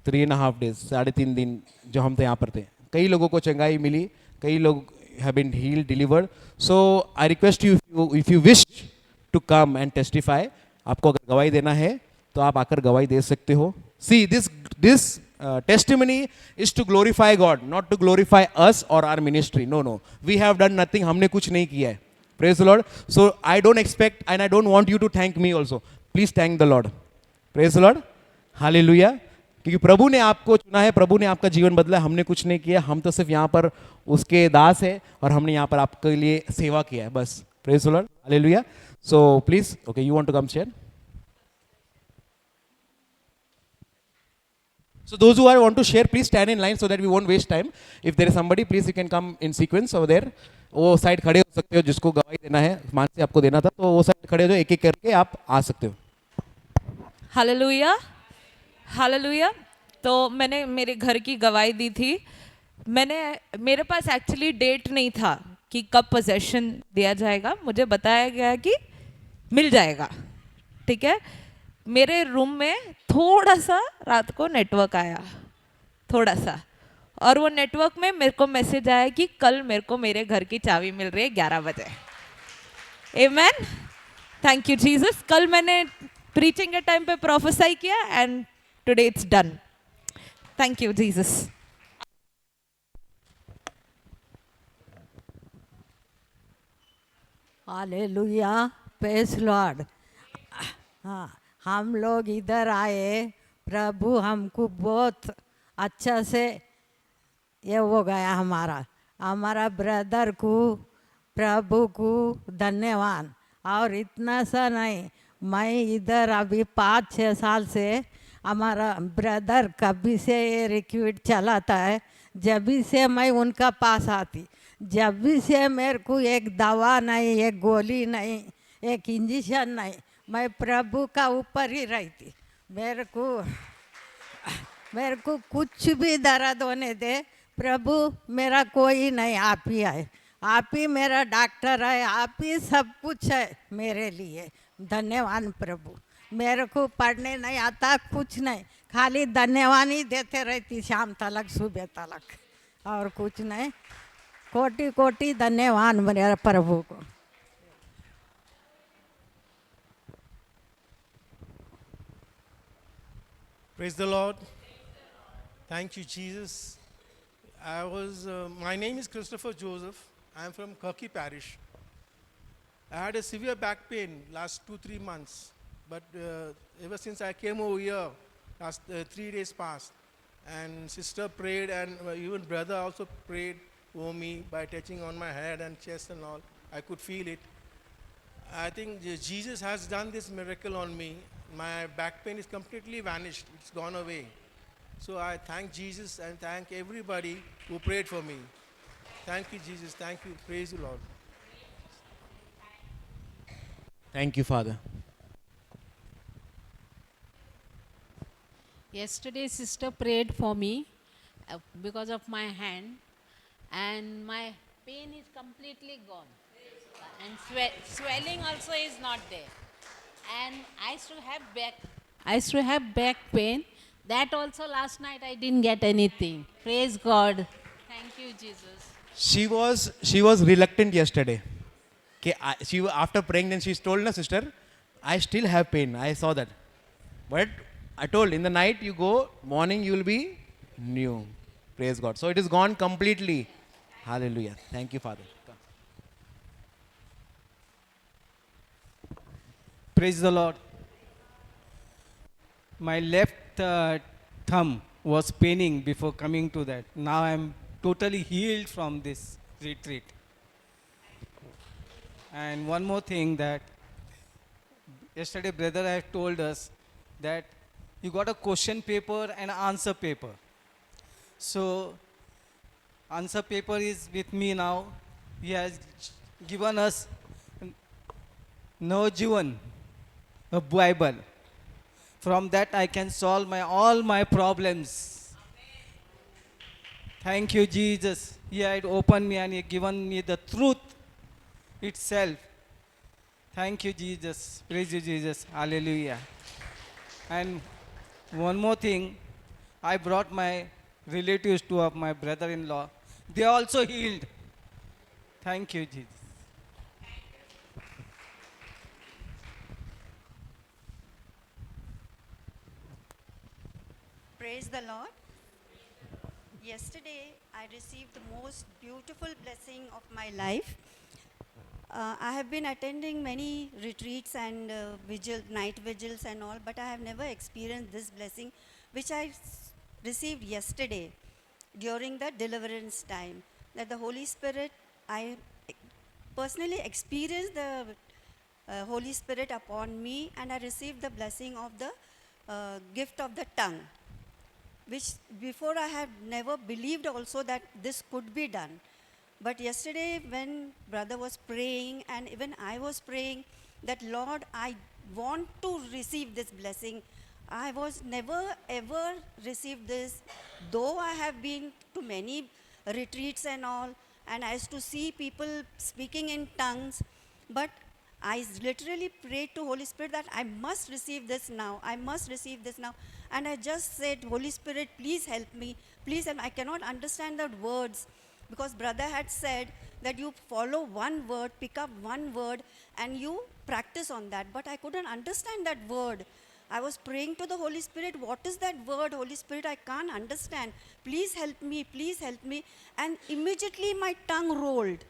3.5 days, 3.5 दिन जो हम थे यहाँ पर थे, कई लोगों को चंगाई मिली, कई लोग have been healed, delivered. So I request you, if you wish to come and testify, आपको अगर गवाही देना है तो आप आकर गवाही दे सकते हो. See, this testimony is to glorify God, not to glorify us or our ministry. No, we have done nothing. हमने कुछ नहीं किया है. Praise the Lord. So I don't expect and I don't want you to thank me also. Please thank the Lord. Praise the Lord. Hallelujah. क्योंकि प्रभु ने आपको चुना है, प्रभु ने आपका जीवन बदला, हमने कुछ नहीं किया, हम तो सिर्फ यहाँ पर उसके दास है और हमने यहाँ पर आपके लिए सेवा किया है बस. Praise the Lord. Hallelujah. So please, okay, you want to come share? So those who want to share, please stand in line so that we won't waste time. If there is somebody, please you can come in sequence over there. वो side खड़े हो सकते हो, जिसको गवाही देना है, मान से आपको देना था, तो वो साइड खड़े हो जाओ, एक एक करके आप आ सकते हो. Hallelujah, hallelujah. तो मैंने मेरे घर की गवाही दी थी. मेरे पास एक्चुअली डेट नहीं था कि कब पोजेशन दिया जाएगा. मुझे बताया गया कि मिल जाएगा. ठीक है. मेरे रूम में थोड़ा सा रात को नेटवर्क आया, थोड़ा सा, और वो नेटवर्क में मेरे को मैसेज आया कि कल मेरे को मेरे घर की चाबी मिल रही है 11 बजे. आमेन. Thank you Jesus. कल मैंने प्रीचिंग के टाइम पे प्रोफेसाई किया and today it's done. Thank you Jesus. Hallelujah, praise Lord. हाँ, हम लोग इधर आए, प्रभु हमको बहुत अच्छा से ये हो गया. हमारा ब्रदर को, प्रभु को धन्यवाद. और इतना सा नहीं, मैं इधर अभी 5-6 साल से, हमारा ब्रदर कभी से ये रिक्रूट चलाता है, जब भी से मैं उनका पास आती, जब भी से मेरे को एक दवा नहीं, एक गोली नहीं, एक इंजेक्शन नहीं, मैं प्रभु का ऊपर ही रहती. मेरे को कुछ भी दर्द होने दे, प्रभु मेरा कोई नहीं, आप ही है. आप ही मेरा डॉक्टर है, आप ही सब कुछ है मेरे लिए. धन्यवाद प्रभु. मेरे को पढ़ने नहीं आता, कुछ नहीं, खाली धन्यवाद ही देते रहती शाम तक, सुबह तक, और कुछ नहीं. कोटि कोटि धन्यवाद मेरे प्रभु को. Praise the Lord. Thank you, Jesus. My name is Christopher Joseph. I am from Kirky Parish. I had a severe back pain last 2-3 months, but ever since I came over here, last 3 days past, and sister prayed, and even brother also prayed over me by touching on my head and chest and all. I could feel it. I think Jesus has done this miracle on me. My back pain is completely vanished. It's gone away. So I thank Jesus and thank everybody who prayed for me. Thank you, Jesus. Thank you. Praise you, Lord. Thank you, Father. Yesterday, sister prayed for me because of my hand, and my pain is completely gone, and swelling also is not there. And I used to have back pain. That also last night I didn't get anything. Praise God. Thank you, Jesus. She was reluctant yesterday. After praying, then she told, sister, I still have pain. I saw that. But I told, in the night you go, morning you will be new. Praise God. So it is gone completely. Hallelujah. Thank you, Father. Praise the Lord. My left thumb was paining before coming to that. Now I am totally healed from this retreat. And one more thing, that yesterday brother had told us that you got a question paper and answer paper. So answer paper is with me now. He has given us Navjivan, a Bible. From that I can solve all my problems. Thank you, Jesus. He had opened me and he given me the truth itself. Thank you, Jesus. Praise you, Jesus. Hallelujah. And one more thing, I brought my relatives to my brother-in-law. They are also healed. Thank you, Jesus. Praise the Lord. Yesterday, I received the most beautiful blessing of my life. I have been attending many retreats and night vigils and all, but I have never experienced this blessing, which I received yesterday during the deliverance time. That the Holy Spirit, I personally experienced the Holy Spirit upon me, and I received the blessing of the gift of the tongue, which before I had never believed also that this could be done. But yesterday when brother was praying and even I was praying that Lord, I want to receive this blessing. I was never ever received this, though I have been to many retreats and all, and I used to see people speaking in tongues, but I literally prayed to Holy Spirit that I must receive this now. I must receive this now. And I just said, Holy Spirit, please help me. Please help me. I cannot understand the words because brother had said that you follow one word, pick up one word, and you practice on that. But I couldn't understand that word. I was praying to the Holy Spirit, what is that word, Holy Spirit? I can't understand. Please help me. Please help me. And immediately my tongue rolled.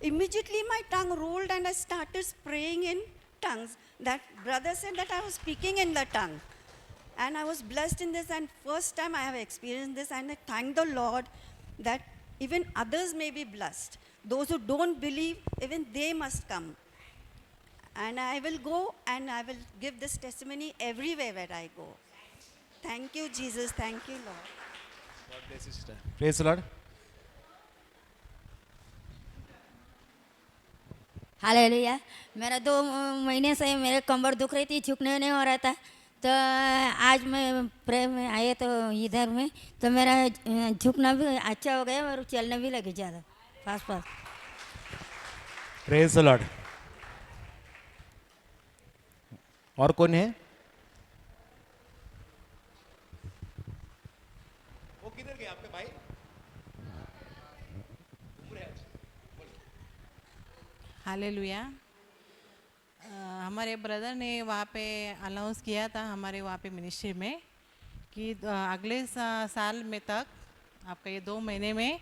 Immediately my tongue rolled and I started praying in tongues. That brother said that I was speaking in the tongue. And I was blessed in this, and first time I have experienced this, and I thank the Lord that even others may be blessed. Those who don't believe, even they must come. And I will go and I will give this testimony everywhere where I go. Thank you, Jesus. Thank you, Lord. God bless you, sister. Praise the Lord. Hallelujah. मेरा 2 महीने से मेरे कमर दुख रही थी, झुकने नहीं हो रहा था, तो आज मैं प्रे में आए तो इधर में तो मेरा झुकना भी अच्छा हो गया और चलने भी लगी ज़्यादा fast fast. Praise the Lord. और कौन है? वो किधर गए आपके भाई? हालेलुया। हमारे ब्रदर ने वहाँ पे अनाउंस किया था हमारे वहाँ पे मिनिस्ट्री में कि अगले साल में तक आपका ये 2 महीने में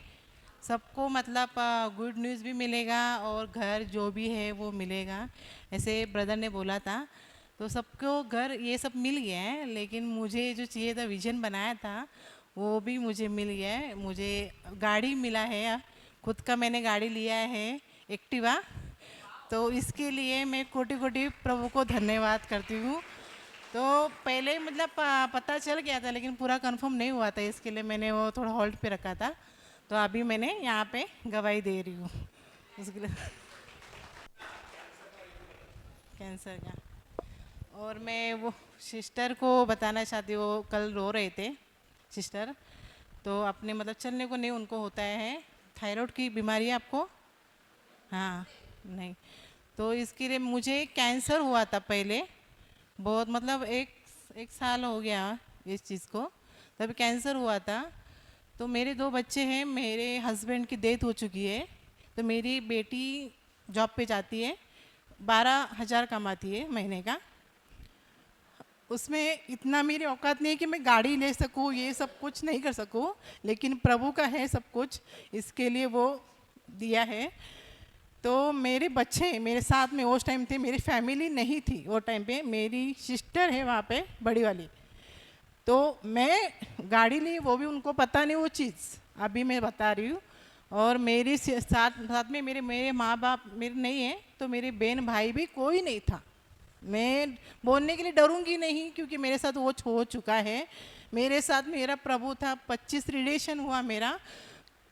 सबको मतलब गुड न्यूज़ भी मिलेगा और घर जो भी है वो मिलेगा, ऐसे ब्रदर ने बोला था। तो सबको घर ये सब मिल गया है, लेकिन मुझे जो चाहिए था, विजन बनाया था, वो भी मुझे मिल गया है। मुझे गाड़ी मिला है, खुद का मैंने गाड़ी लिया है एक्टिवा, तो इसके लिए मैं कोटि कोटि प्रभु को धन्यवाद करती हूँ। तो पहले मतलब पता चल गया था लेकिन पूरा कंफर्म नहीं हुआ था, इसके लिए मैंने वो थोड़ा होल्ड पे रखा था। तो अभी मैंने यहाँ पे गवाही दे रही हूँ उसके लिए कैंसर का। और मैं वो सिस्टर को बताना चाहती हूँ, वो कल रो रहे थे सिस्टर, तो अपने मतलब चलने को नहीं उनको होता है। थायराइड की बीमारी है आपको? हाँ नहीं, तो इसके लिए मुझे कैंसर हुआ था पहले, बहुत मतलब एक साल हो गया इस चीज़ को, तभी कैंसर हुआ था। तो मेरे 2 बच्चे हैं, मेरे हस्बैंड की डेथ हो चुकी है, तो मेरी बेटी जॉब पे जाती है, 12,000 कमाती है महीने का। उसमें इतना मेरी औकात नहीं है कि मैं गाड़ी ले सकूँ, ये सब कुछ नहीं कर सकूँ, लेकिन प्रभु का है सब कुछ, इसके लिए वो दिया है। तो मेरे बच्चे मेरे साथ में उस टाइम थे, मेरी फैमिली नहीं थी वो टाइम पे, मेरी सिस्टर है वहाँ पे बड़ी वाली, तो मैं गाड़ी ली, वो भी उनको पता नहीं वो चीज़, अभी मैं बता रही हूँ। और मेरी साथ में मेरे माँ बाप मेरे नहीं है, तो मेरे बहन भाई भी कोई नहीं था। मैं बोलने के लिए डरूंगी नहीं क्योंकि मेरे साथ वो हो चुका है। मेरे साथ मेरा प्रभु था, 25 रेडिएशन हुआ मेरा,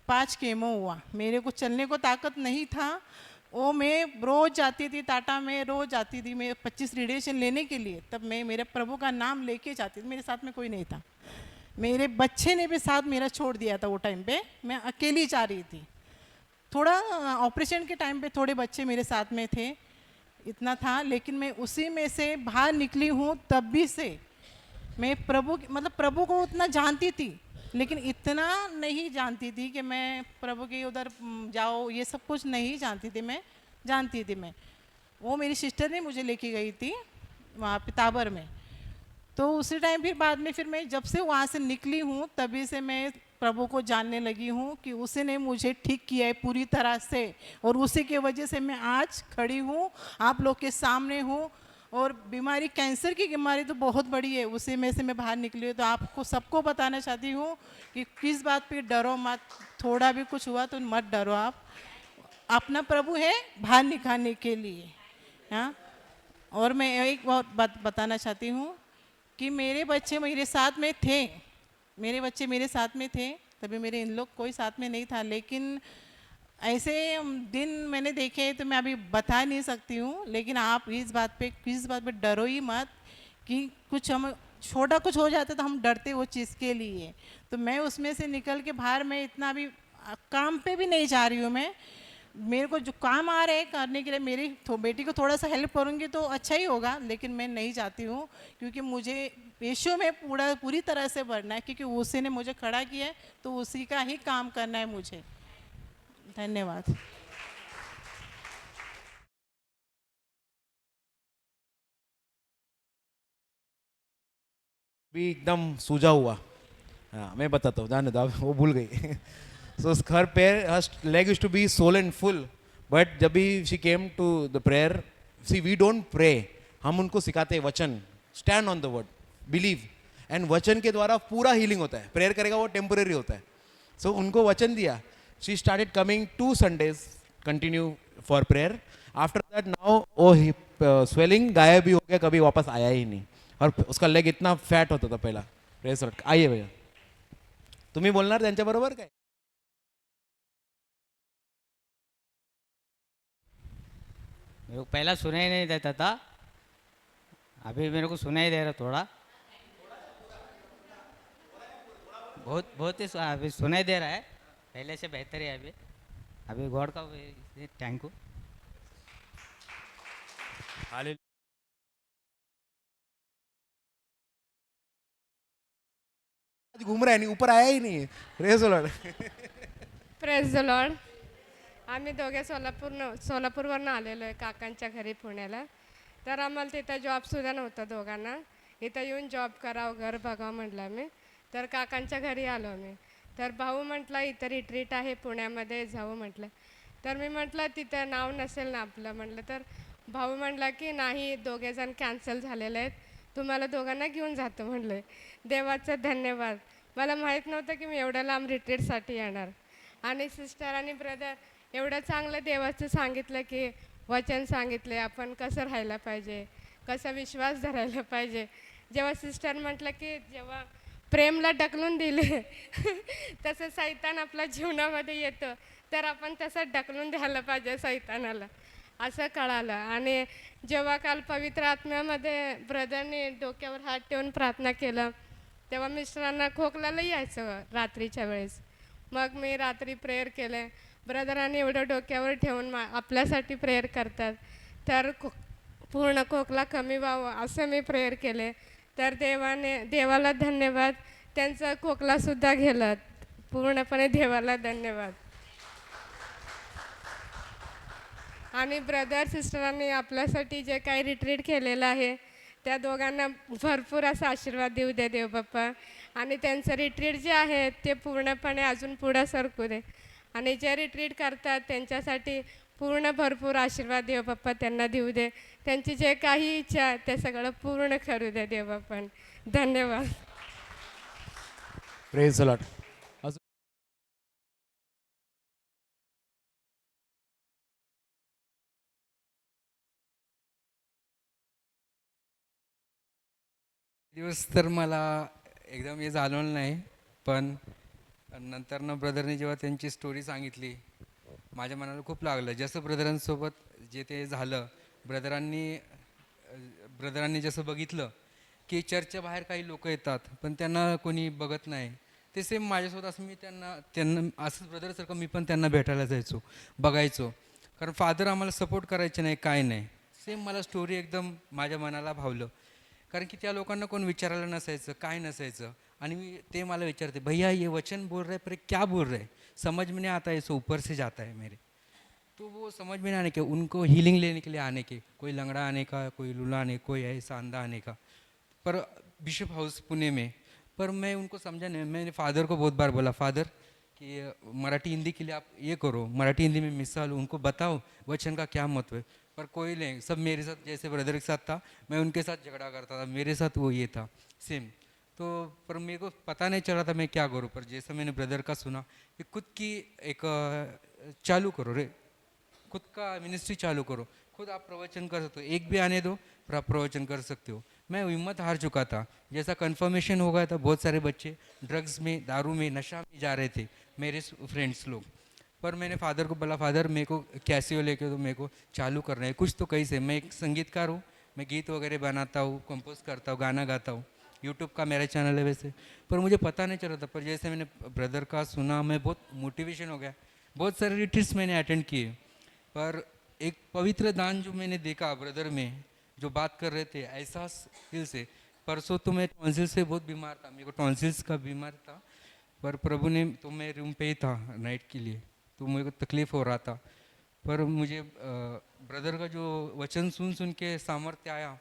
5 केमो हुआ, मेरे को चलने को ताकत नहीं था। वो मैं रोज़ जाती थी टाटा में, रोज़ जाती थी मैं 25 रेडिएशन लेने के लिए, तब मैं मेरे प्रभु का नाम लेके जाती थी, मेरे साथ में कोई नहीं था। मेरे बच्चे ने भी साथ मेरा छोड़ दिया था वो टाइम पे, मैं अकेली जा रही थी। थोड़ा ऑपरेशन के टाइम पे थोड़े बच्चे मेरे साथ में थे, इतना था, लेकिन मैं उसी में से बाहर निकली हूँ तब भी से मैं मतलब प्रभु को उतना जानती थी, लेकिन इतना नहीं जानती थी कि मैं प्रभु के उधर जाओ, ये सब कुछ नहीं जानती थी मैं। जानती थी मैं, वो मेरी सिस्टर ने मुझे लेके गई थी वहाँ पिताबर में। तो उसी टाइम फिर बाद में फिर मैं जब से वहाँ से निकली हूँ तभी से मैं प्रभु को जानने लगी हूँ कि उसी ने मुझे ठीक किया है पूरी तरह से, और उसी की वजह से मैं आज खड़ी हूँ, आप लोग के सामने हूँ। और बीमारी, कैंसर की बीमारी तो बहुत बड़ी है, उसी में से मैं बाहर निकली हूँ। तो आपको सबको बताना चाहती हूँ कि किस बात पे डरो मत, थोड़ा भी कुछ हुआ तो मत डरो, आप अपना प्रभु है बाहर निकालने के लिए। हाँ, और मैं एक बात बताना चाहती हूँ कि मेरे बच्चे मेरे साथ में थे, मेरे बच्चे मेरे साथ में थे, तभी मेरे इन लोग कोई साथ में नहीं था। लेकिन ऐसे दिन मैंने देखे तो मैं अभी बता नहीं सकती हूँ, लेकिन आप किस बात पे डरो ही मत कि कुछ हम छोटा कुछ हो जाता तो हम डरते वो चीज़ के लिए। तो मैं उसमें से निकल के बाहर, मैं इतना भी काम पे भी नहीं जा रही हूँ मैं। मेरे को जो काम आ रहे हैं करने के लिए, मेरी बेटी को थोड़ा सा हेल्प करूँगी तो अच्छा ही होगा, लेकिन मैं नहीं चाहती हूँ क्योंकि मुझे यीशु में पूरी तरह से बढ़ना है, क्योंकि उसी ने मुझे खड़ा किया है, तो उसी का ही काम करना है मुझे। धन्यवाद। भी एकदम सूजा हुआ। हाँ, मैं बताता हूँ, जाने दो, अब वो भूल गई। सो हर पैर, हर leg used to be swollen full, but जब भी she came to the prayer, see we don't pray, हम उनको सिखाते हैं वचन, stand on the word, believe, and वचन के द्वारा पूरा हीलिंग होता है। प्रेयर करेगा वो टेम्पररी होता है। सो उनको वचन दिया, she started coming 2 Sundays continue for prayer. After that now वो स्वेलिंग गायब भी हो गया, कभी वापस आया ही नहीं, और उसका लेग इतना फॅट होता था पहिला। प्रेस आइए भैया, तुम्ही बोलणार त्यांच्याबरोबर काय? मेरे को पहला सुनाई नहीं देता था, अभी मेरे को सुनाई दे रहा थोड़ा, बहुत बहुत ही अभी सुनाई दे रहा है, पहले से बेहतर है अभी। अभी गॉड का थैंक यू। घूम रहा है, नहीं ऊपर आया ही नहीं है। Praise the Lord. Praise the Lord. आम्ही दोघे सोलापूरवरनं आलेलो आहे काकांच्या घरी पुण्याला। तर आम्हाला तिथं जॉबसुद्धा नव्हता दोघांना, इथं येऊन जॉब करावं, घर बघावं म्हटलं आम्ही। तर काकांच्या घरी आलो मी, तर भाऊ म्हटला इथं रिट्रीट आहे पुण्यामध्ये, जाऊ म्हटलं। तर मी म्हटलं तिथं नाव नसेल ना आपलं म्हटलं, तर भाऊ म्हटला की नाही, दोघेजण कॅन्सल झालेले आहेत, तुम्हाला दोघांना घेऊन जातो म्हटलं। देवाचं धन्यवाद, मला माहीत नव्हतं की मी एवढ्या लांब रिट्रीटसाठी येणार। आणि सिस्टर आणि ब्रदर एवढं चांगलं देवाचं सांगितलं की वचन सांगितले, आपण कसं राहायला पाहिजे, कसा विश्वास धरायला पाहिजे। जेव्हा सिस्टर म्हटलं की जेव्हा प्रेमला ढकलून दिले तसं सैतान आपल्या जीवनामध्ये येतं, तर आपण तसं ढकलून द्यायला पाहिजे सैतानाला, असं कळालं। आणि जेव्हा काल पवित्र आत्म्यामध्ये ब्रदरने डोक्यावर हात ठेवून प्रार्थना केलं, तेव्हा मिस्टरांना खोकलाला यायचं रात्रीच्या वेळेस। मग मी रात्री प्रेयर केले, ब्रदरांनी एवढं डोक्यावर ठेवून आपल्यासाठी प्रेयर करतात, तर पूर्ण खोकला कमी व्हावं असं मी प्रेयर केले। तर देवाला धन्यवाद, त्यांचा खोकलासुद्धा गेला पूर्णपणे, देवाला धन्यवाद। आणि ब्रदर सिस्टरांनी आपल्यासाठी जे काही रिट्रीट केलेलं आहे, त्या दोघांना भरपूर असा आशीर्वाद देऊ दे देव बाप्पा। आणि त्यांचं रिट्रीट जे आहे ते पूर्णपणे अजून पुढं सरकू दे, आणि जे रिट्रीट करतात त्यांच्यासाठी पूर्ण भरपूर आशीर्वाद देव बाप्पा त्यांना देऊ दे। त्यांची जे काही इच्छा आहे ते सगळं पूर्ण करू दे देव बाप्पा। धन्यवाद। Praise the Lord. दिवस तर मला एकदम हे झालं नाही, पण नंतरनं ब्रदरने जेव्हा त्यांची स्टोरी सांगितली, माझ्या मनाला खूप लागलं। जसं ब्रदरांसोबत जे ते झालं, ब्रदरांनी जसं बघितलं की चर्चच्या बाहेर काही लोक येतात पण त्यांना कोणी बघत नाही, ते सेम माझ्यासोबत असं मी त्यांना असंच ब्रदरसारखं मी पण त्यांना भेटायला जायचो, बघायचो, कारण फादर आम्हाला सपोर्ट करायचे नाही, काय नाही। सेम मला स्टोरी एकदम माझ्या मनाला भावलं। कारण की त्या लोकांना कोण विचारायला नसायचं, काय नसायचं. आणि ते मला विचारते, भैया ये वचन बोल रहे पर क्या बोल रहे, समझ में नहीं आता है, सो ऊपर से जाता है मेरे. तो वो समझ में नहीं आने के, उनको हीलिंग लेने के लिए आने के, कोई लंगड़ा आने का, कोई लूला आने, कोई ऐसा अंधा आने का. पर बिशप हाउस पुणे में, पर मैं उनको समझा नहीं. मैंने फादर को बहुत बार बोला, फादर कि मराठी हिंदी के लिए आप ये करो, मराठी हिंदी में मिसाल उनको बताओ वचन का क्या महत्व है. पर कोई नहीं, सब मेरे साथ, जैसे ब्रदर के साथ था मैं उनके साथ झगड़ा करता था, मेरे साथ वो ये था सेम. तो पर मेरे को पता नहीं चल रहा था मैं क्या करूँ. पर जैसे मैंने ब्रदर का सुना कि खुद की एक चालू करो रे, खुद का मिनिस्ट्री चालू करो, खुद आप प्रवचन कर सकते हो, एक भी आने दो पर आप प्रवचन कर सकते हो. मैं हिम्मत हार चुका था. जैसा कन्फर्मेशन हो गया था, बहुत सारे बच्चे ड्रग्स में, दारू में, नशा में जा रहे थे, मेरे फ्रेंड्स लोग. पर मैंने फादर को बोला, फादर मेरे को कैसियो लेके तो मेरे को चालू करना है कुछ तो. कैसे, मैं एक संगीतकार हूँ, मैं गीत वगैरह बनाता हूँ, कंपोज करता हूँ, गाना गाता हूँ, यूट्यूब का मेरा चैनल है वैसे. पर मुझे पता नहीं चल रहा था. पर जैसे मैंने ब्रदर का सुना, मैं बहुत मोटिवेशन हो गया. बहुत सारे रिट्रीट्स मैंने अटेंड किए. पर एक पवित्र दान जो मैंने देखा ब्रदर में, जो बात कर रहे थे एहसास दिल से. परसों तो मैं टॉन्सिल से बहुत बीमार था, मेरे को टॉन्सिल्स का बीमार था. पर प्रभु ने, तो मैं रूम पे ही था नाइट के लिए, तो मेरे को तकलीफ़ हो रहा था. पर मुझे ब्रदर का जो वचन सुन सुन के सामर्थ्य आया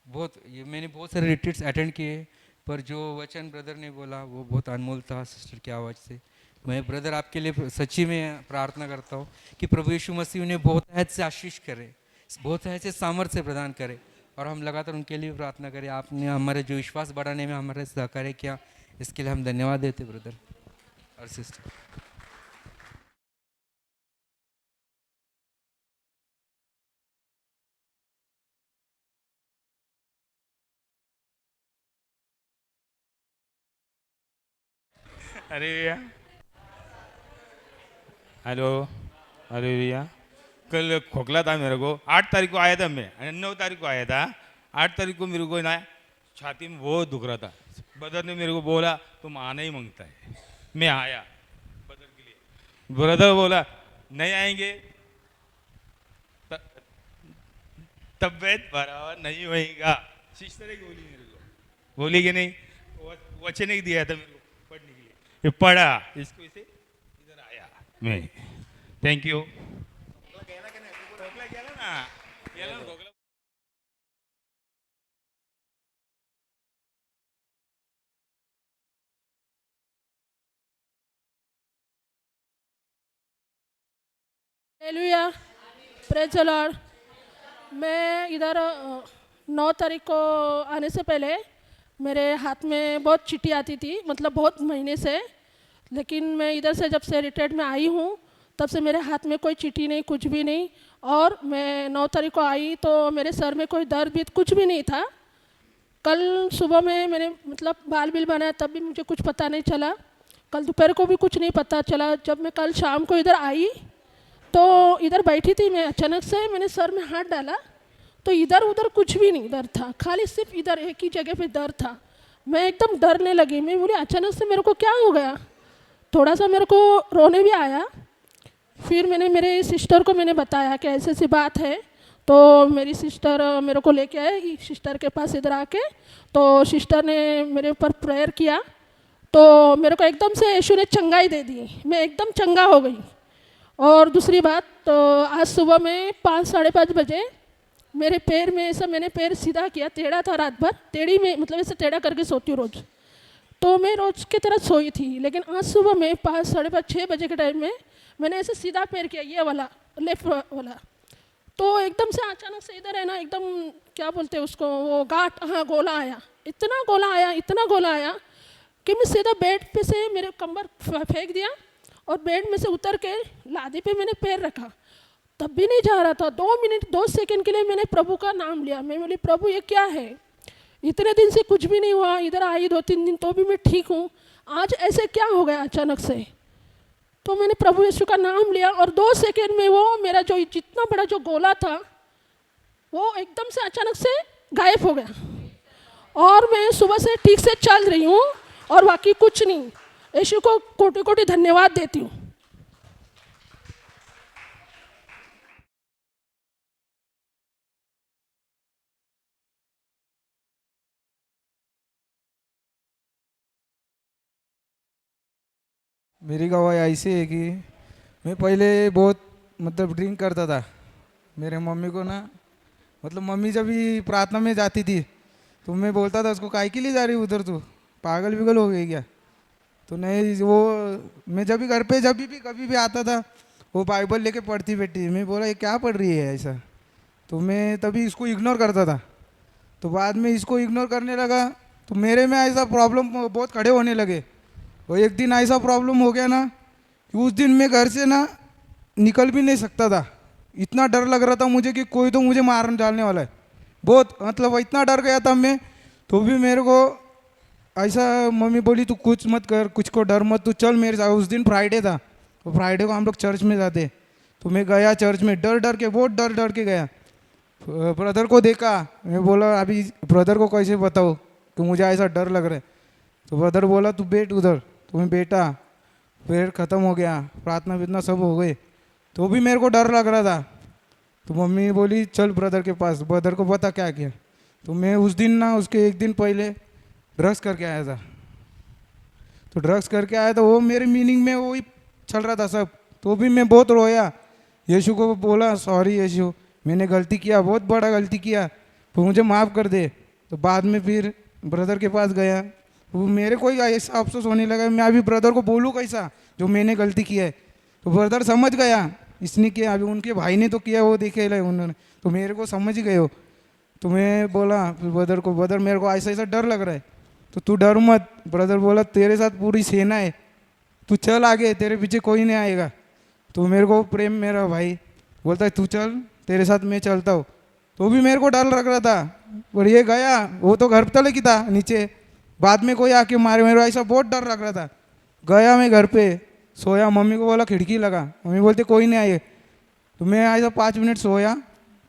बहुत. ये मैंने बहुत सारे रिट्रीट्स अटेंड किए, पर जो वचन ब्रदर ने बोला वो बहुत अनमोल था सिस्टर की आवाज़ से. मैं ब्रदर आपके लिए सच्ची में प्रार्थना करता हूँ कि प्रभु यीशु मसीह उन्हें बहुत ऐसे से आशीष करे, बहुत ऐसे सामर्थ्य प्रदान करे, और हम लगातार उनके लिए प्रार्थना करें. आपने हमारे जो विश्वास बढ़ाने में हमारे सहकार्य किया, इसके लिए हम धन्यवाद देते ब्रदर और सिस्टर. अरे भैया, हेलो, अरे भैया, कल खोखला था मेरे को. 8 तारीख को आया था मैं, 9 तारीख को आया था. 8 तारीख को मेरे को ना छाती में बहुत दुख रहा था. ब्रदर ने मेरे को बोला तुम आना ही मांगता है. मैं आया ब्रदर के लिए. ब्रदर बोला नहीं आएंगे, तबीयत बराबर नहीं होएगा. सिस्टर एक बोली मेरे को, बोली कि नहीं, वचन एक दिया था मेरे को पढ़ने के लिए, ये पढ़ा, इसको इसे इधर आया मैं. Thank you. Hallelujah, praise the Lord. मैं इधर 9 तारीख को आने से पहले मेरे हाथ में बहुत चिट्ठी आती थी, मतलब बहुत महीने से. लेकिन मैं इधर से जब से रिटायर्ड में आई हूँ तब से मेरे हाथ में कोई चिट्ठी नहीं, कुछ भी नहीं. और मैं 9 तारीख को आई तो मेरे सर में कोई दर्द भी कुछ भी नहीं था. कल सुबह में मैंने मतलब बाल बिल बनाया तब भी मुझे कुछ पता नहीं चला. कल दोपहर को भी कुछ नहीं पता चला. जब मैं कल शाम को इधर आई तो इधर बैठी थी मैं, अचानक से मैंने सर में हाथ डाला तो इधर उधर कुछ भी नहीं दर्द था, खाली सिर्फ इधर एक ही जगह पे दर्द था. मैं एकदम डरने लगी. मैं बोली अचानक से मेरे को क्या हो गया. थोड़ा सा मेरे को रोने भी आया. फिर मैंने मेरे सिस्टर को मैंने बताया कि ऐसी ऐसी बात है. तो मेरी सिस्टर मेरे को लेके आए सिस्टर के पास इधर आके. तो सिस्टर ने मेरे ऊपर प्रेयर किया तो मेरे को एकदम से यीशु ने चंगाई दे दी. मैं एकदम चंगा हो गई. और दूसरी बात, तो आज सुबह में 5-5:30 बजे मेरे पैर में ऐसा, मैंने पैर सीधा किया, टेढ़ा था रात भर, टेढ़ी में मतलब ऐसे टेढ़ा करके सोती हूँ रोज़. तो मैं रोज़ की तरह सोई थी. लेकिन आज सुबह में 5-5:30-6 बजे के टाइम में मैंने ऐसे सीधा पैर किया, ये वाला लेफ्ट वाला. तो एकदम से अचानक से इधर है ना, एकदम क्या बोलते हैं उसको, वो गांठ, हाँ गोला आया. इतना गोला आया, इतना गोला आया कि मैं सीधा बेड पे से मेरे कमर फेंक दिया और बेड में से उतर के लादी पे मैंने पैर रखा. तब भी नहीं जा रहा था. 2 मिनट 2 सेकंड के लिए मैंने प्रभु का नाम लिया. मैं बोली प्रभु ये क्या है, इतने दिन से कुछ भी नहीं हुआ, इधर आई 2-3 दिन तो भी मैं ठीक हूँ, आज ऐसे क्या हो गया अचानक से. तो मैंने प्रभु यीशु का नाम लिया और 2 सेकंड में वो मेरा जो जितना बड़ा जो गोला था वो एकदम से अचानक से गायब हो गया. और मैं सुबह से ठीक से चल रही हूँ और बाकी कुछ नहीं. यीशु को कोटि कोटि धन्यवाद देती हूँ. मेरी गवाही ऐसी है कि मैं पहले बहुत मतलब ड्रिंक करता था। मेरे मम्मी को ना मतलब मम्मी जब भी प्रार्थना में जाती थी तो मैं बोलता था उसको काय के लिए जा रही उधर, तू पागल बिगल हो गई क्या? तो नहीं वो मैं जब भी घर पे जब भी कभी भी आता था वो बाइबल लेके पढ़ती बैठी। मैं बोला ये क्या पढ़ रही है ऐसा? तो मैं तभी इसको इग्नोर करता था। तो बाद में इसको इग्नोर करने लगा तो मेरे में ऐसा प्रॉब्लम बहुत खड़े होने लगे। और एक दिन ऐसा प्रॉब्लम हो गया ना कि उस दिन मैं घर से ना निकल भी नहीं सकता था। इतना डर लग रहा था मुझे कि कोई तो मुझे मार डालने वाला है। बहुत मतलब इतना डर गया था मैं। तो भी मेरे को ऐसा मम्मी बोली तू कुछ मत कर, कुछ को डर मत, तू चल मेरे साथ। उस दिन फ्राइडे था तो फ्राइडे को हम लोग चर्च में जाते। तो मैं गया चर्च में, डर डर के बहुत डर डर के गया। ब्रदर को देखा, मैं बोला अभी ब्रदर को कैसे बताओ कि मुझे ऐसा डर लग रहा है। तो ब्रदर बोला तू बैठ उधर। तो मैं बैठा, फिर ख़त्म हो गया, प्रार्थना वितना सब हो गए। तो भी मेरे को डर लग रहा था। तो मम्मी बोली चल ब्रदर के पास, ब्रदर को पता क्या किया। तो मैं उस दिन ना उसके एक दिन पहले ड्रग्स करके आया था। तो ड्रग्स करके आया था, वो मेरे मीनिंग में वही चल रहा था सब। तो भी मैं बहुत रोया, यीशु को बोला सॉरी यीशु, मैंने गलती किया, बहुत बड़ा गलती किया, तो मुझे माफ़ कर दे। तो बाद में फिर ब्रदर के पास गया, वो मेरे को ही ऐसा अफसोस होने लगा मैं अभी ब्रदर को बोलूँ कैसा जो मैंने गलती किया है। तो ब्रदर समझ गया इसने किया, अभी उनके भाई ने तो किया वो देखे उन्होंने, तो मेरे को समझ ही गए हो। तो मैं बोला ब्रदर को, ब्रदर मेरे को ऐसा ऐसा डर लग रहा है, तो तू डर मत। ब्रदर बोला तेरे साथ पूरी सेना है, तू चल आगे, तेरे पीछे कोई नहीं आएगा। तो मेरे को प्रेम मेरा भाई बोलता है तू चल, तेरे साथ मैं चलता हूँ। तो भी मेरे को डर लग रहा था, पर ये गया, वो तो घर तले की था नीचे, बाद में कोई आके मारे, मेरे को ऐसा बहुत डर लग रहा था। गया मैं घर पे सोया, मम्मी को बोला खिड़की लगा, मम्मी बोलते कोई नहीं आए। तो मैं ऐसा 5 मिनट सोया,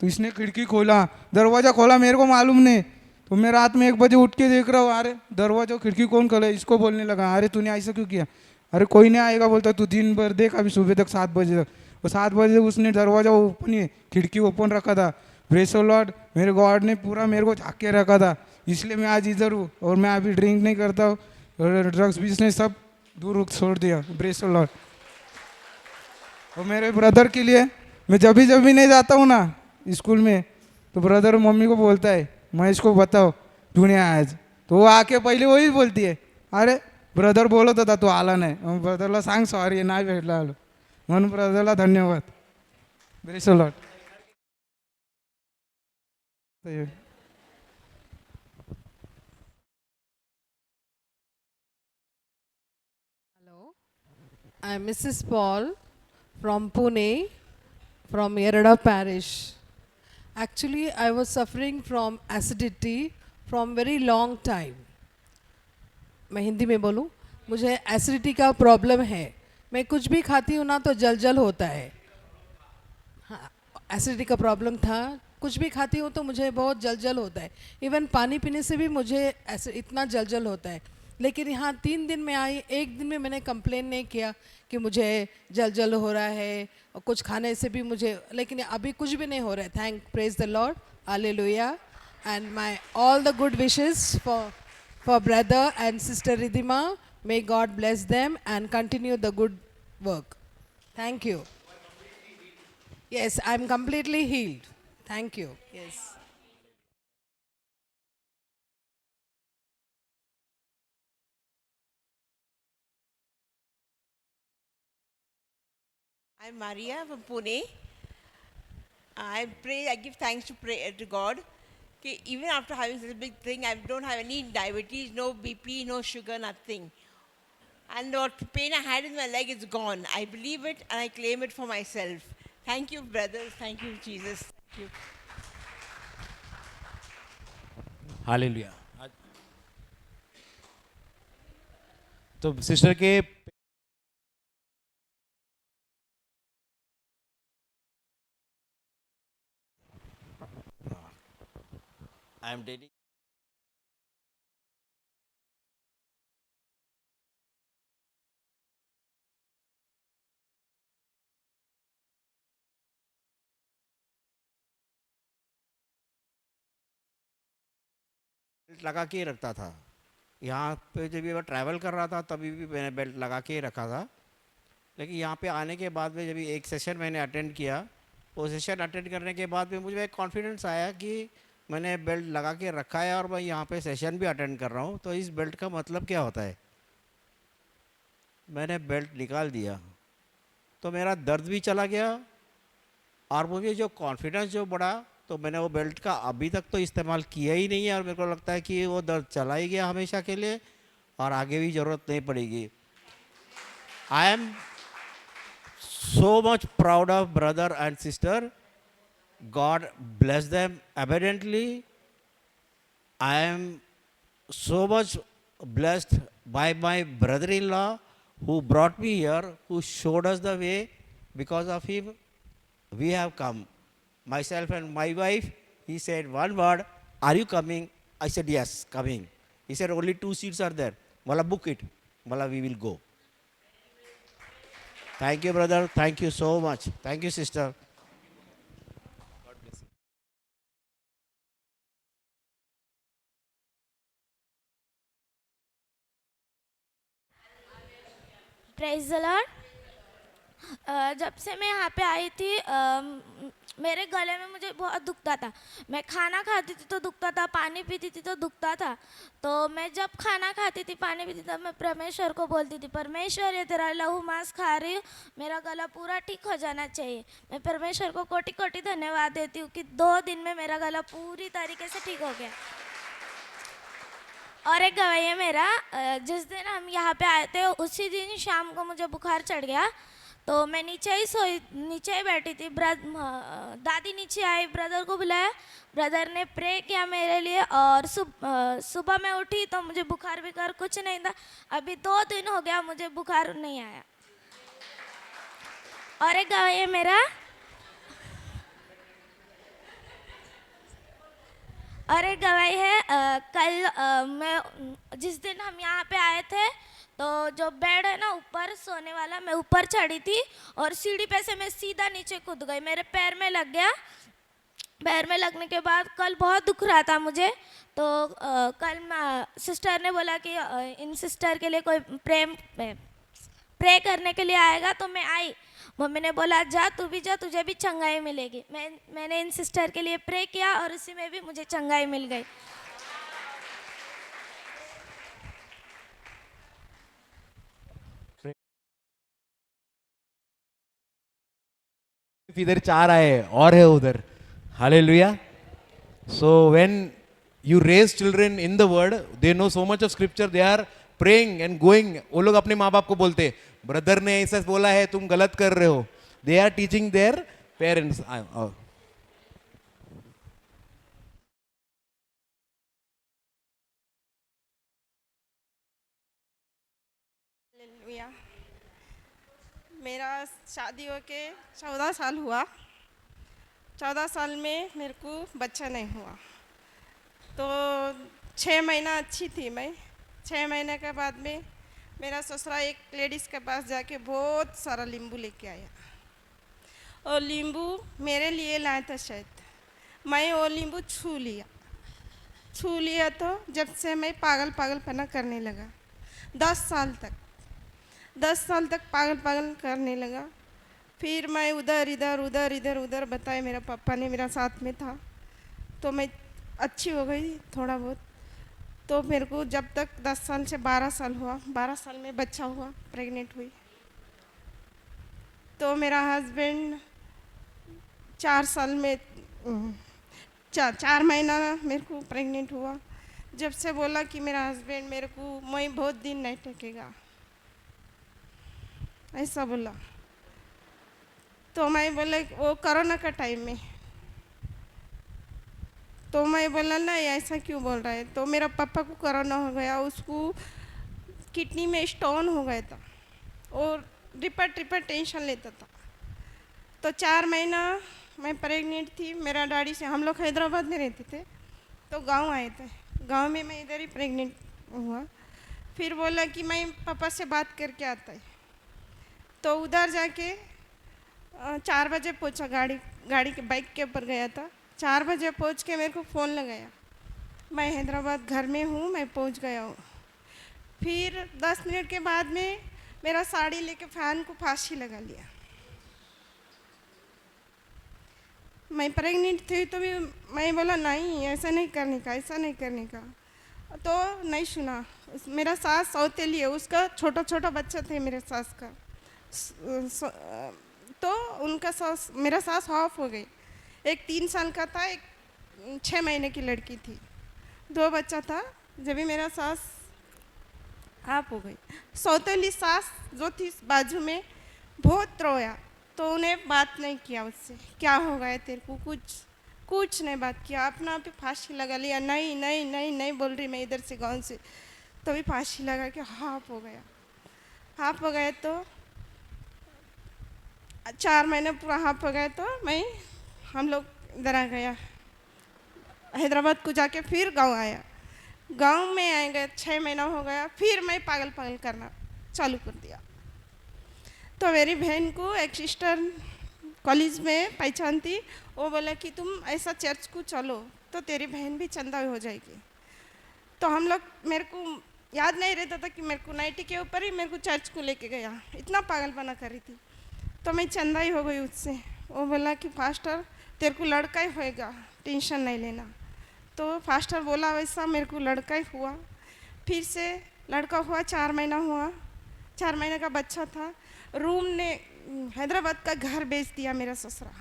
तो इसने खिड़की खोला, दरवाज़ा खोला, मेरे को मालूम नहीं। तो मैं रात में 1 बजे उठ के देख रहा हूँ, अरे दरवाजा खिड़की कौन खोला, इसको बोलने लगा अरे तूने ऐसा क्यों किया? अरे कोई नहीं आएगा, बोलता तू दिन भर देख अभी सुबह तक 7 बजे तक। और 7 बजे उसने दरवाज़ा ओपन ही खिड़की ओपन रखा था। प्रेज़ द लॉर्ड, मेरे गॉड ने पूरा मेरे को झाँक के रखा था, इसलिए मैं आज इधर हूँ। और मैं अभी ड्रिंक नहीं करता हूँ, और ड्रग्स बिजनेस सब दूर छोड़ दिया। Praise the Lord. और मेरे ब्रदर के लिए मैं जब भी नहीं जाता हूँ ना स्कूल में, तो ब्रदर मम्मी को बोलता है मैं इसको बताओ तूने आज, तो वो आके पहिले वही बोलती है अरे ब्रदर बोलत होता तू आला नाही, मग ब्रदरला सांग सॉरी नाही भेटला आलो, म्हणून ब्रदरला धन्यवाद. Praise the Lord. I'm Mrs. Paul from Pune, from Yerada Parish. Actually, I was suffering from acidity from very long time. मैं हिंदी में बोलूँ, मुझे एसिडिटी का प्रॉब्लम है. मैं कुछ भी खाती हूँ ना तो जल जल होता है. हाँ, एसिडिटी का प्रॉब्लम था. कुछ भी खाती हूँ तो मुझे बहुत जल जल होता है. इवन पानी पीने से भी मुझे ऐसे इतना जल जल होता है. लेकिन यहाँ 3 दिन में आई, 1 दिन में मैंने कंप्लेन नहीं किया कि मुझे जल जल हो रहा है और कुछ खाने से भी मुझे, लेकिन अभी कुछ भी नहीं हो रहा है. Thank praise the Lord, hallelujah. And my all the good wishes for brother and sister Ridhima. May God bless them and continue the good work. Thank you. Yes, I'm completely healed. Thank you. Yes. I'm Maria from Pune. I pray, I give thanks to God. Okay, even after having such a big thing, I don't have any diabetes, no BP, no sugar, nothing. And what pain I had in my leg is gone. I believe it and I claim it for myself. Thank you, brothers. Thank you, Jesus. Thank you. Hallelujah. तो sister के I am dedicated. लगा के रखता था. यहाँ पे जब भी मैं ट्रैवल कर रहा था तभी भी मैंने बेल्ट लगा के रखा था. लेकिन यहाँ पे आने के बाद में जब एक सेशन मैंने अटेंड किया, वो सेशन अटेंड करने के बाद में मुझे एक कॉन्फिडेंस आया कि मैंने बेल्ट लगा के रखा है और मैं यहाँ पे सेशन भी अटेंड कर रहा हूँ, तो इस बेल्ट का मतलब क्या होता है। मैंने बेल्ट निकाल दिया तो मेरा दर्द भी चला गया और मुझे जो कॉन्फिडेंस जो बढ़ा, तो मैंने वो बेल्ट का अभी तक तो इस्तेमाल किया ही नहीं है और मेरे को लगता है कि वो दर्द चला ही गया हमेशा के लिए और आगे भी ज़रूरत नहीं पड़ेगी। I am so much proud of brother and sister. God bless them abundantly. I am so much blessed by my brother-in-law who brought me here, who showed us the way. Because of him, we have come. Myself and my wife, he said one word, "Are you coming?" I said, "Yes, coming." He said, "Only 2 seats are there. Mala, book it. Mala, we will go." Thank you, brother. Thank you so much. Thank you, sister. Praise the Lord. जब से मैं यहाँ पे आई थी मेरे गले में मुझे बहुत दुखता था। मैं खाना खाती थी तो दुखता था, पानी पीती थी तो दुखता था। तो मैं जब खाना खाती थी, पानी पीती थी, मैं परमेश्वर को बोलती थी, परमेश्वर ये तेरा लहू मांस खा रही हूँ, मेरा गला पूरा ठीक हो जाना चाहिए। मैं परमेश्वर को कोटि कोटि धन्यवाद देती हूँ कि 2 दिन में मेरा गला पूरी तरीके से ठीक हो गया। और एक गवाही है मेरा, जिस दिन हम यहाँ पे आए थे उसी दिन शाम को मुझे बुखार चढ़ गया। तो मैं नीचे ही बैठी थी। दादी नीचे आई, ब्रदर को बुलाया, ब्रदर ने प्रे किया मेरे लिए और सुबह मैं उठी तो मुझे बुखार कुछ नहीं था। अभी 2 दिन हो गया मुझे बुखार नहीं आया। और एक गवाही है मेरा, और एक गवाही है कल मैं जिस दिन हम यहाँ पे आए थे तो जो बेड है ना ऊपर सोने वाला, मैं ऊपर चढ़ी थी और सीढ़ी पे से मैं सीधा नीचे कूद गई, मेरे पैर में लग गया। पैर में लगने के बाद कल बहुत दुख रहा था मुझे। तो कल सिस्टर ने बोला कि इन सिस्टर के लिए कोई प्रे करने के लिए आएगा। तो मैं आई, मम्मी ने बोला जा तू भी जा, तुझे भी चंगाई मिलेगी। मैंने इन सिस्टर के लिए प्रे किया और उसी में भी मुझे चंगाई मिल गई। इधर 4 आए और है उधर। Hallelujah. So when you raise children in the word, they know so much of scripture, they are praying and going. वो लोग अपने माँ बाप को बोलते ब्रदर ने ऐसा बोला है, तुम गलत कर रहे हो। They are teaching their parents. Hallelujah. मेरा शादी होके 14 साल हुआ। 14 साल में मेरे को बच्चा नहीं हुआ। तो 6 महीना अच्छी थी मैं। 6 महीने के बाद में मेरा ससुरा एक लेडीज़ के पास जाके बहुत सारा नींबू लेके आया और नींबू मेरे लिए लाया था शायद। मैं वो नींबू छू लिया तो जब से मैं पागलपना करने लगा। 10 साल तक पागल करने लगा। फिर मैं उधर बताए, मेरा पापा ने मेरा साथ में था तो मैं अच्छी हो गई थोड़ा बहुत। तो मेरे को जब तक 10 साल से 12 साल हुआ, 12 साल में बच्चा हुआ, प्रेग्नेंट हुई। तो मेरा हस्बैंड 4 साल में 4 महीना मेरे को प्रेग्नेंट हुआ। जब से बोला कि मेरा हस्बैंड मेरे को मैं बहुत दिन नहीं टेकेगा, ऐसा बोला। तो मैं बोला वो कोरोना का टाइम में, तो मैं बोला नहीं ऐसा क्यों बोल रहा है। तो मेरा पापा को कोरोना हो गया, उसको किडनी में स्टोन हो गया था और रिपट टेंशन लेता था। तो 4 महीना मैं प्रेग्नेंट थी। मेरा डैडी से, हम लोग हैदराबाद में रहते थे तो गांव आए थे। गांव में मैं इधर ही प्रेग्नेंट हुआ। फिर बोला कि मैं पापा से बात करके आता है। तो उधर जाके 4 बजे पहुंचा, गाड़ी के बाइक के ऊपर गया था। 4 बजे पहुंच के मेरे को फ़ोन लगाया, मैं हैदराबाद घर में हूँ, मैं पहुंच गया हूँ। फिर 10 मिनट के बाद में मेरा साड़ी लेके फैन को फांसी लगा लिया। मैं प्रेग्नेंट थी तो भी मैं बोला नहीं ऐसा नहीं करने का, ऐसा नहीं करने का, तो नहीं सुना। मेरा सास सौतेली है, उसका छोटा छोटा बच्चा थे मेरे सास का, तो उनका सास, मेरा सास ऑफ हो गई। एक 3 साल का था, एक 6 महीने की लड़की थी, 2 बच्चा था। जब भी मेरा सास ऑफ हो गई, सौतेली सास जो थी बाजू में बहुत रोया, तो उन्हें बात नहीं किया उससे, क्या हो गया तेरे को, कुछ नहीं बात किया, अपना आप ही फांसी लगा लिया। नहीं नहीं नहीं नहीं बोल रही मैं इधर से गांव से, तो भी फांसी लगा के हाफ हो गया। हाफ हो गए तो 4 महीने पूरा हाफ हो गए, तो हम लोग इधर आ गया, हैदराबाद को जाके फिर गांव आया। गांव में आएंगे 6 महीना हो गया, फिर मैं पागल पागल करना चालू कर दिया। तो मेरी बहन को एक सिस्टर कॉलेज में पहचान थी, वो बोला कि तुम ऐसा चर्च को चलो तो तेरी बहन भी चंदा हो जाएगी। तो हम लोग, मेरे को याद नहीं रहता था कि मेरे को नाइटी के ऊपर ही मेरे को चर्च को लेके गया, इतना पागलपना कर रही थी। तो मैं चंदा ही हो गई उससे। वो बोला कि फास्टर तेरे को लड़का ही होएगा, टेंशन नहीं लेना। तो फास्टर बोला वैसा, मेरे को लड़का ही हुआ। फिर से लड़का हुआ, 4 महीना हुआ, 4 महीने का बच्चा था। रूम ने हैदराबाद का घर बेच दिया मेरा ससुरा।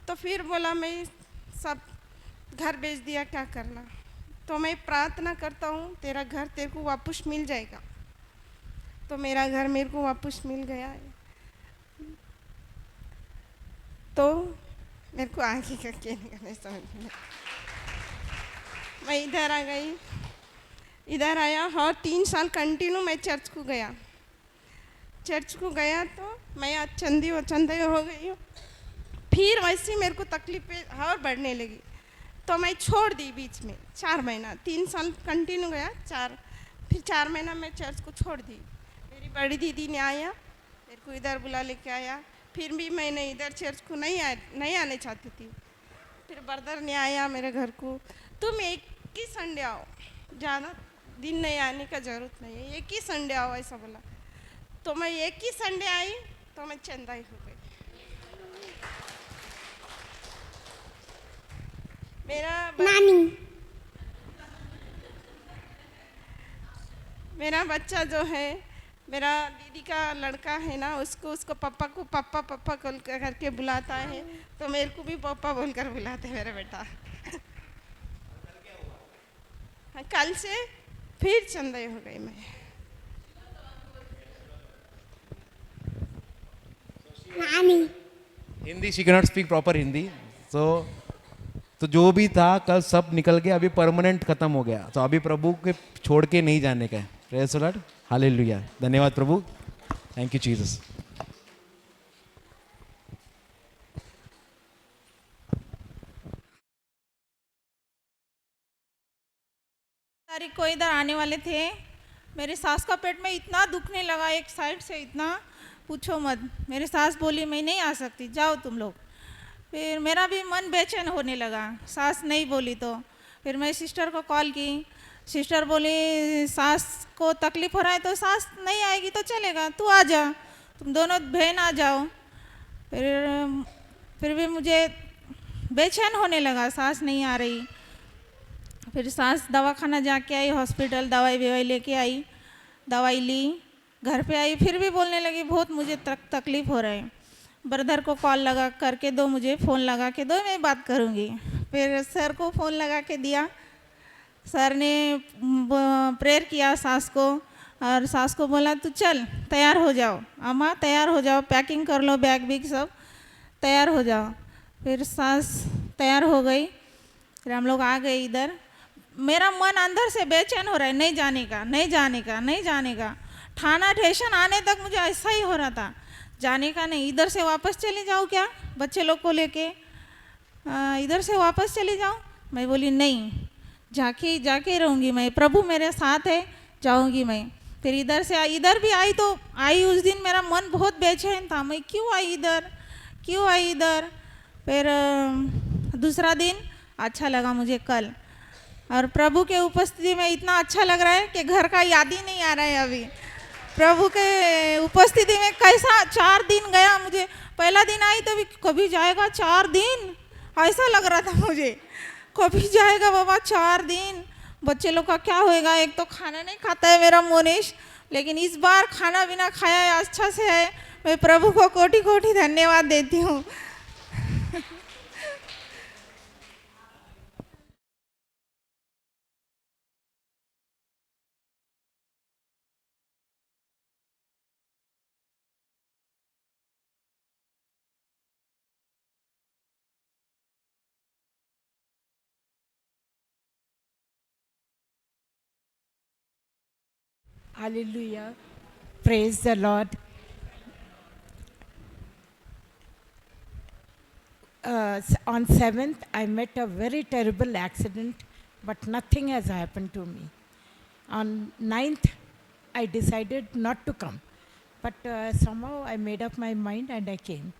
तो फिर बोला मैं सब घर बेच दिया, क्या करना। तो मैं प्रार्थना करता हूँ तेरा घर तेरे को वापस मिल जाएगा। तो मेरा घर मेरे को वापस मिल गया है। तो मेरे को आगे का कहने का नहीं समझ में, मैं इधर आ गई, इधर आया और 3 साल कंटिन्यू मैं चर्च को गया। चर्च को गया तो मैं आज चंदी हो गई हूँ। फिर वैसे मेरे को तकलीफें और बढ़ने लगी, तो मैं छोड़ दी बीच में 4 महीना। 3 साल कंटिन्यू गया, फिर 4 महीना मैं चर्च को छोड़ दी। मेरी बड़ी दीदी ने आया, मेरे को इधर बुला लेके आया। फिर भी मैंने इधर चर्च को नहीं आने चाहती थी। फिर ब्रदर ने आया मेरे घर को, तुम एक ही संडे आओ, ज़्यादा दिन नहीं आने का ज़रूरत नहीं है, एक ही संडे आओ, ऐसा बोला। तो मैं एक ही संडे आई तो मैं चंदाई हो गई। मेरा बच्चा जो है, मेरा दीदी का लड़का है ना, उसको पापा को पापा करके बुलाता है, तो मेरे को भी पापा बोलकर बुलाते हैं मेरा बेटा। कल से फिर चंदाई हो गई मैं। Hindi, she cannot speak proper Hindi. तो जो भी था कल सब निकल गया, अभी परमानेंट खत्म हो गया। तो अभी प्रभु के छोड़ के नहीं जाने का है। Praise the Lord, hallelujah. धन्यवाद प्रभु, थैंक यू जीसस। तारीख को इधर आने वाले थे, मेरे सास का पेट में इतना दुखने लगा एक साइड से, इतना पूछो मत। मेरी सास बोली मैं नहीं आ सकती, जाओ तुम लोग। फिर मेरा भी मन बेचैन होने लगा, सास नहीं बोली तो फिर मैं सिस्टर को कॉल की। सिस्टर बोली सास को तकलीफ़ हो रहा है तो सास नहीं आएगी तो चलेगा, तू आ जा, तुम दोनों बहन आ जाओ। फिर भी मुझे बेचैन होने लगा, सास नहीं आ रही। फिर सास दवाखाना जाके आई, हॉस्पिटल दवाई ववाई लेके आई, दवाई ली, घर पे आई, फिर भी बोलने लगी बहुत मुझे तकलीफ़ हो रहा है। ब्रदर को कॉल लगा करके दो, मुझे फ़ोन लगा के दो, मैं बात करूँगी। फिर सर को फ़ोन लगा के दिया, सर ने प्रेयर किया सास को, और सास को बोला तू चल तैयार हो जाओ, अम्मा तैयार हो जाओ, पैकिंग कर लो, बैग बिग सब तैयार हो जाओ। फिर सास तैयार हो गई, फिर हम लोग आ गए इधर। मेरा मन अंदर से बेचैन हो रहा है, नहीं जाने का, नहीं जाने का, नहीं जाने का। ठाना ठेशन आने तक मुझे ऐसा ही हो रहा था, जाने का नहीं। इधर से वापस चली जाऊँ क्या, बच्चे लोग को लेके इधर से वापस चली जाऊँ। मैं बोली नहीं, जाके रहूँगी मैं, प्रभु मेरे साथ है, जाऊँगी मैं। फिर इधर से इधर भी आई, तो आई उस दिन मेरा मन बहुत बेचैन था, मैं क्यों आई इधर। फिर दूसरा दिन अच्छा लगा मुझे कल, और प्रभु के उपस्थिति में इतना अच्छा लग रहा है कि घर का याद ही नहीं आ रहा है अभी। प्रभु के उपस्थिति में कैसा 4 दिन गया मुझे। पहला दिन आई तो भी कभी जाएगा 4 दिन, ऐसा लग रहा था मुझे, कभी जाएगा बाबा 4 दिन। बच्चे लोग का क्या होएगा, एक तो खाना नहीं खाता है मेरा मोनिश, लेकिन इस बार खाना बिना खाया है, अच्छा से है। मैं प्रभु को कोटि कोटि धन्यवाद देती हूँ। Hallelujah. Praise the Lord. On 7th, I met a very terrible accident, but nothing has happened to me. On 9th, I decided not to come, but somehow I made up my mind and I came.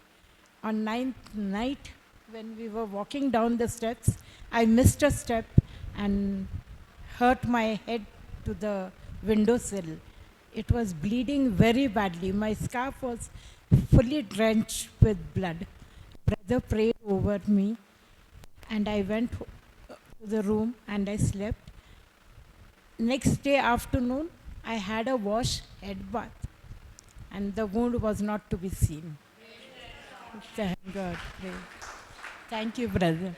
On 9th night, when we were walking down the steps, I missed a step and hurt my head to the windowsill. It was bleeding very badly. My scarf was fully drenched with blood. Brother prayed over me and I went to the room and I slept. Next day afternoon, I had a wash head bath and the wound was not to be seen. Thank God. Thank you, brother.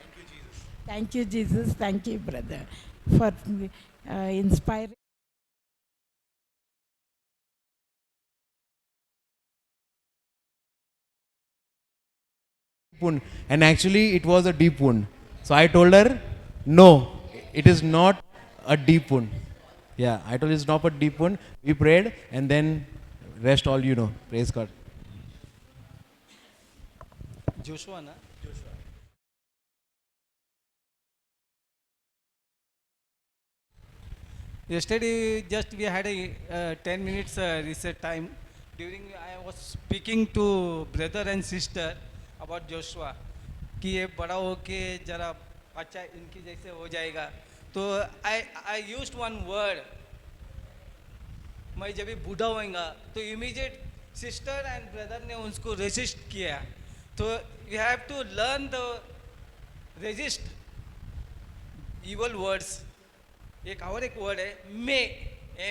Thank you, Jesus. Thank you, brother, for inspiring. Wound. And actually it was a deep wound. So I told her, no, it is not a deep wound. Yeah, I told her it's not a deep wound. We prayed and then rest all you know. Praise God. Joshua, na? Yesterday, just we had a 10 minutes reset time. During I was speaking to brother and sister about Joshua, कि ये बड़ा हो के जरा अच्छा इनकी जैसे हो जाएगा. तो I used one word. मैं जब भी बूढ़ा होऊंगा तो immediate sister and brother ने उसको resist किया. तो we have to learn the resist evil words. एक और एक वर्ड है मे,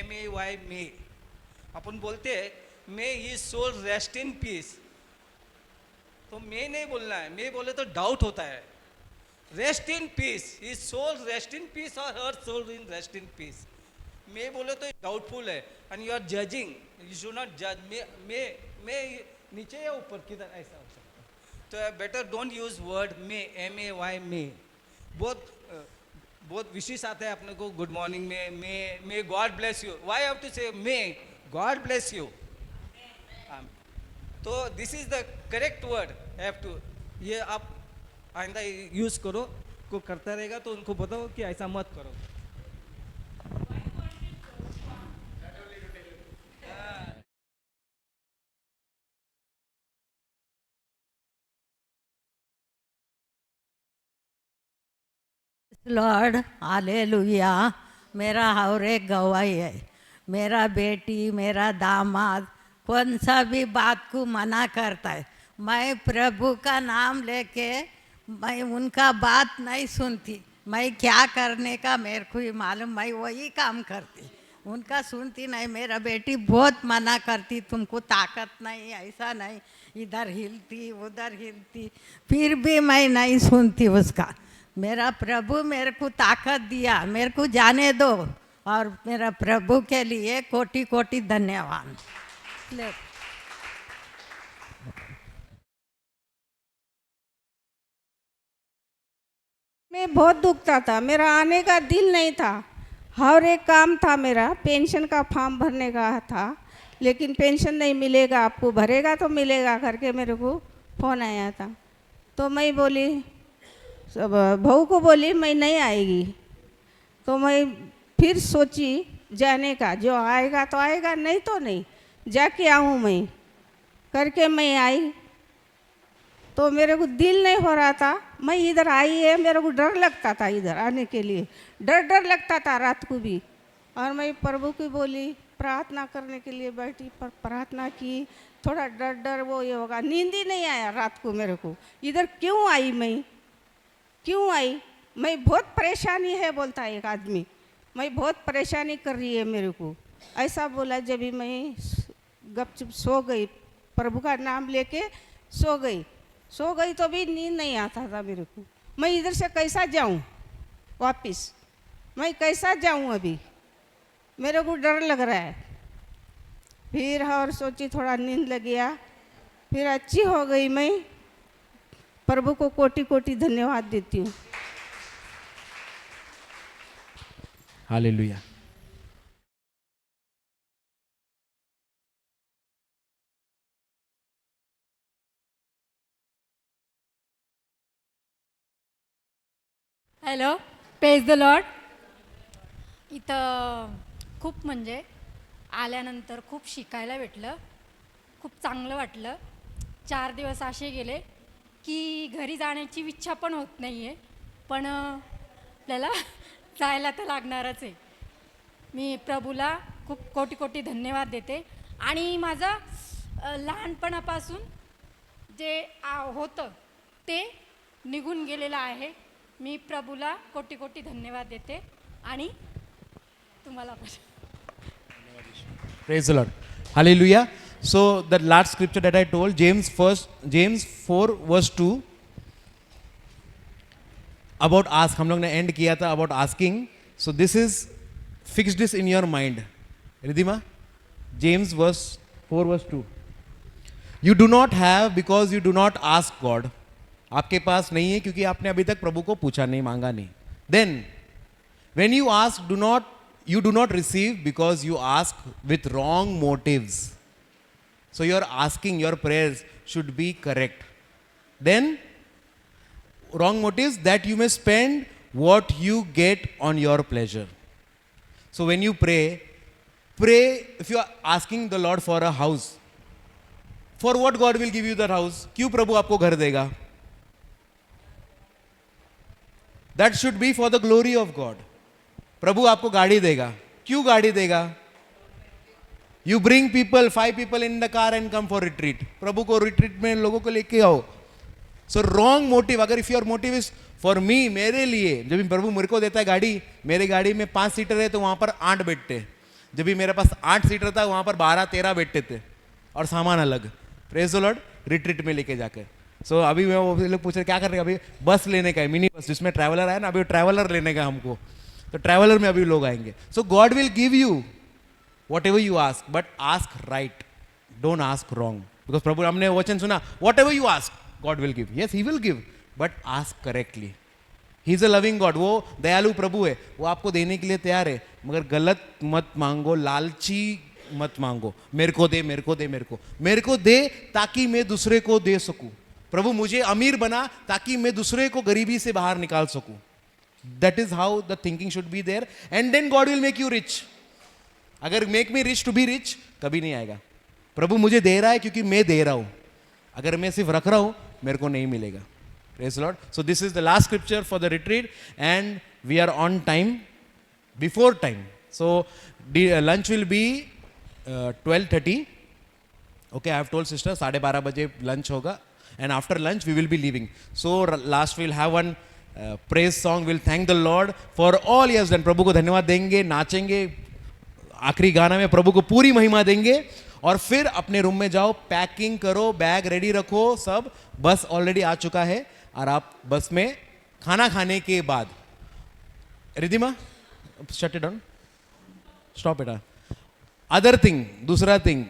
MAY मे. अपन बोलते हैं मे ही सोल रेस्ट इन पीस. तो मे नहीं बोलना है, मे बोले तो डाउट होता है. Rest in peace, he soul rest in peace और her soul in rest in peace. मे बोले तो डाउटफुल है and you are judging. You should not जज. मे नीचे या ऊपर किधर ऐसा हो सकता है. तो better don't use word may, MAY may. बहुत विशेष आता है अपने को. गुड मॉर्निंग में may God bless you. Why have to say may God bless you. तो this is the correct word. Have to. ये आप आइंदा यूज करो. को करता रहेगा तो उनको बताओ कि ऐसा मत करो. Lord hallelujah. मेरा और एक गवाही है. मेरा बेटी, मेरा दामाद कौन सा भी बात को मना करता है, मैं प्रभु का नाम लेके मैं उनका बात नहीं सुनती. मैं क्या करने का मेरे को ही मालूम, मैं वही काम करती, उनका सुनती नहीं. मेरा बेटी बहुत मना करती, तुमको ताकत नहीं, ऐसा नहीं, इधर हिलती उधर हिलती, फिर भी मैं नहीं सुनती उसका. मेरा प्रभु मेरे को ताकत दिया, मेरे को जाने दो. और मेरा प्रभु के लिए कोटि कोटि धन्यवाद. मैं बहुत दुखता था, मेरा आने का दिल नहीं था. हर एक काम था मेरा, पेंशन का फॉर्म भरने का था, लेकिन पेंशन नहीं मिलेगा, आपको भरेगा तो मिलेगा करके मेरे को फ़ोन आया था. तो मैं बोली, बहू को बोली मैं नहीं आएगी. तो मैं फिर सोची जाने का, जो आएगा तो आएगा, नहीं तो नहीं, जाके आऊँ मैं करके मैं आई. तो मेरे को दिल नहीं हो रहा था. मैं इधर आई है, मेरे को डर लगता था इधर आने के लिए, डर लगता था रात को भी. और मैं प्रभु की बोली, प्रार्थना करने के लिए बैठी, पर प्रार्थना की, थोड़ा डर डर वो ये होगा, नींद ही नहीं आया रात को मेरे को। इधर क्यों आई मैं, क्यों आई मैं, बहुत परेशानी है बोलता है एक आदमी, मैं बहुत परेशानी कर रही है मेरे को, ऐसा बोला। जब भी मैं गपचुप सो गई, प्रभु का नाम लेके सो गई तो भी नींद नहीं आता था मेरे को। मैं इधर से कैसा जाऊं वापिस, मैं कैसा जाऊं, अभी मेरे को डर लग रहा है। फिर और सोची, थोड़ा नींद लग गया, फिर अच्छी हो गई। मैं प्रभु को कोटि कोटि धन्यवाद देती हूँ। Hallelujah. Hello, praise the Lord. इथं खूप म्हणजे आल्यानंतर खूप शिकायला भेटलं, खूप चांगलं वाटलं. 4 दिवस असे गेले की घरी जाण्याची इच्छा पण होत नाही आहे, पण आपल्याला जायला तर लागणारच आहे. मी प्रभूला खूप कोटी कोटी धन्यवाद देते. आणि माझं लहानपणापासून जे होतं ते निघून गेलेलं आहे. मी प्रभूला कोटी कोटी धन्यवाद देते आणि तुम्हाला पण. Praise the Lord. Hallelujah. So the last scripture that I told, James 4 verse 2, about ask, हम लोग ने end किया था about asking. So this is, fix this in your mind. Ridhima, James 4 verse 2. You do not have because you do not ask God. आपके पास नहीं है क्योंकि आपने अभी तक प्रभु को पूछा नहीं, मांगा नहीं. Then when you ask, you do not receive because you ask with wrong motives. So your asking, your prayers should be correct. Then wrong motives, that you may spend what you get on your pleasure. So when you pray, if you are asking the Lord for a house, for what God will give you that house? क्यों प्रभु आपको घर देगा? That should be for the glory of God. प्रभु आपको गाड़ी देगा, क्यों गाड़ी देगा? You bring people, 5 people in the car and come for retreat. प्रभु को retreat में लोगों को लेके आओ. So wrong motive. अगर if your motive is for me, मेरे लिए, जब भी प्रभु मेरे को देता है गाड़ी, मेरे गाड़ी में 5 सीटर है तो वहाँ पर 8 बैठते. जब भी मेरे पास 8 सीटर था वहाँ पर 12-13 बैठते थे और सामान अलग. Praise the Lord. रिट्रीट में लेके जाकर. सो अभी मैं वो लोग पूछ रहे क्या कर रहे हैं, अभी बस लेने का है, मिनी बस जिसमें ट्रैवलर आया ना, अभी ट्रैवलर लेने का हमको, तो ट्रैवलर में अभी लोग आएंगे. So God will give you whatever you ask, but ask right, don't ask wrong. Because प्रभु हमने वचन सुना, whatever you ask God will give. Yes, he will give, but ask correctly. He is a loving God. वो दयालु प्रभु है, वो आपको देने के लिए तैयार है, मगर गलत मत मांगो, लालची मत मांगो. मेरे को दे, मेरे को दे, मेरे को दे ताकि मैं दूसरे को दे सकूं. प्रभु मुझे अमीर बना ताकि मैं दूसरे को गरीबी से बाहर निकाल सकूं. That is how the thinking should be there, and then God will make you rich. अगर make me rich to be rich, कभी नहीं आएगा. प्रभु मुझे दे रहा है क्योंकि मैं दे रहा हूं. अगर मैं सिर्फ रख रहा हूं, मेरे को नहीं मिलेगा. Praise Lord. So this is the last scripture for the retreat, and we are on time, before time. So lunch will be 12:30. Okay, I have told sister 12:30 बजे लंच होगा. And after lunch we will be leaving. So last we'll have one praise song. We'll thank the Lord for all he has done. प्रभु को धन्यवाद देंगे, नाचेंगे, आखिरी गाना में प्रभु को पूरी महिमा देंगे, और फिर अपने रूम में जाओ, पैकिंग करो, बैग रेडी रखो. सब बस ऑलरेडी आ चुका है, और आप बस में खाना खाने के बाद, Ridhima shut it down, stop it. Other thing, दूसरा थिंग,